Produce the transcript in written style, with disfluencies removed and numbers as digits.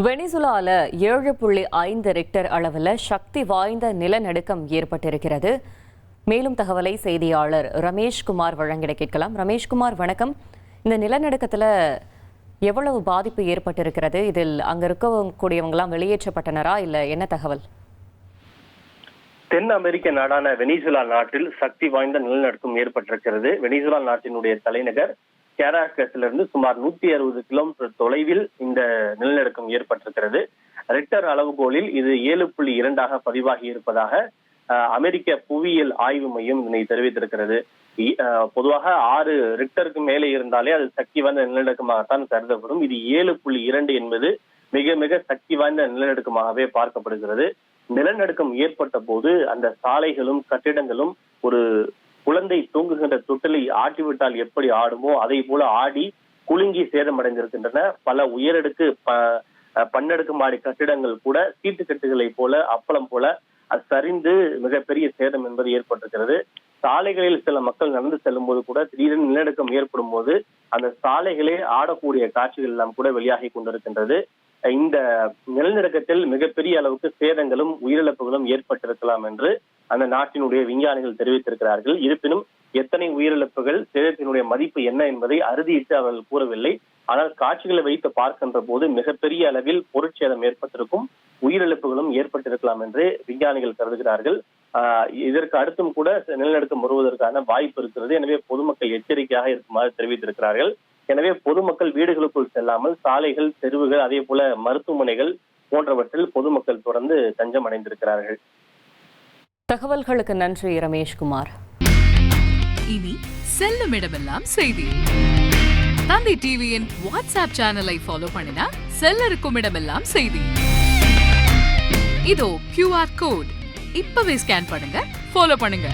வெனிசுலால 7.5 Richter அளவில் சக்தி வாய்ந்த நிலநடுக்கம் ஏற்பட்டிருக்கிறது. மேலும் தகவலை செய்தியாளர் ரமேஷ்குமார் வழங்கிட கேட்கலாம். ரமேஷ்குமார், வணக்கம். இந்த நிலநடுக்கத்தில் எவ்வளவு பாதிப்பு ஏற்பட்டிருக்கிறது? இதில் அங்க இருக்கக்கூடியவங்களாம் வெளியேற்றப்பட்டனரா, இல்ல என்ன தகவல்? தென் அமெரிக்க நாடான வெனிசுலா நாட்டில் சக்தி வாய்ந்த நிலநடுக்கம் ஏற்பட்டிருக்கிறது. வெனிசுலா நாட்டினுடைய தலைநகர் கேராகஸிலிருந்து சுமார் 160 கிலோமீட்டர் தொலைவில் இந்த நிலநடுக்கம் ஏற்பட்டிருக்கிறது. ரிக்டர் அளவுகோலில் இது 7.2 பதிவாகி இருப்பதாக அமெரிக்க புவியியல் ஆய்வு மையம் இதனை தெரிவித்திருக்கிறது. பொதுவாக 6 ரிக்டருக்கு மேலே இருந்தாலே அது சக்தி வாய்ந்த நிலநடுக்கமாகத்தான் கருதப்படும். இது 7.2 என்பது மிக மிக சக்தி வாய்ந்த நிலநடுக்கமாகவே பார்க்கப்படுகிறது. நிலநடுக்கம் ஏற்பட்ட போது அந்த சாலைகளும் கட்டிடங்களும் ஒரு குழந்தை தூங்குகின்ற தொட்டிலை ஆட்டிவிட்டால் எப்படி ஆடுமோ அதை போல ஆடி குலுங்கி சேதமடைந்திருக்கின்றன. பல உயரடுக்கு பன்னடுக்கு மாடி கட்டிடங்கள் கூட சீட்டுக்கட்டுகளை போல அப்பளம் போல சரிந்து மிகப்பெரிய சேதம் என்பது ஏற்பட்டிருக்கிறது. சாலைகளில் சில மக்கள் நடந்து செல்லும் போது கூட திடீரென நிலநடுக்கம் ஏற்படும் போது அந்த சாலைகளே ஆடக்கூடிய காட்சிகள் எல்லாம் கூட வெளியாகி கொண்டிருக்கின்றது. இந்த நிலநடுக்கத்தில் மிகப்பெரிய அளவுக்கு சேதங்களும் உயிரிழப்புகளும் ஏற்பட்டிருக்கலாம் என்று அந்த நாட்டினுடைய விஞ்ஞானிகள் தெரிவித்திருக்கிறார்கள். இருப்பினும் எத்தனை உயிரிழப்புகள், சேதத்தினுடைய மதிப்பு என்ன என்பதை அறுதியிட்டு அவர்கள் கூறவில்லை. ஆனால் காட்சிகளை வைத்து பார்க்கின்ற போது மிகப்பெரிய அளவில் பொருட்சேதம் ஏற்பட்டிருக்கும், உயிரிழப்புகளும் ஏற்பட்டிருக்கலாம் என்று விஞ்ஞானிகள் கருதுகிறார்கள். இதற்கு அடுத்தும் கூட நிலநடுக்கம் வருவதற்கான வாய்ப்பு இருக்கிறது. எனவே பொதுமக்கள் எச்சரிக்கையாக இருக்குமாறு தெரிவித்திருக்கிறார்கள். எனவே பொதுமக்கள் வீடுகளுக்குள் செல்லாமல் சாலைகள், தெருவுகள், அதே போல மருத்துவமனைகள் போன்றவற்றில் பொதுமக்கள் தொடர்ந்து தஞ்சம் அடைந்திருக்கிறார்கள். தகவல்களுக்கு நன்றி ரமேஷ்குமார். இனி செல்லும் இடமெல்லாம் செய்தி. தந்தி டிவியின் வாட்ஸ்அப் சேனலை ஃபாலோ பண்ணினா செல்ல இருக்கும் இடமெல்லாம் செய்தி. இதோ QR கோட் இப்பவே ஸ்கேன் பண்ணுங்க, ஃபாலோ பண்ணுங்க.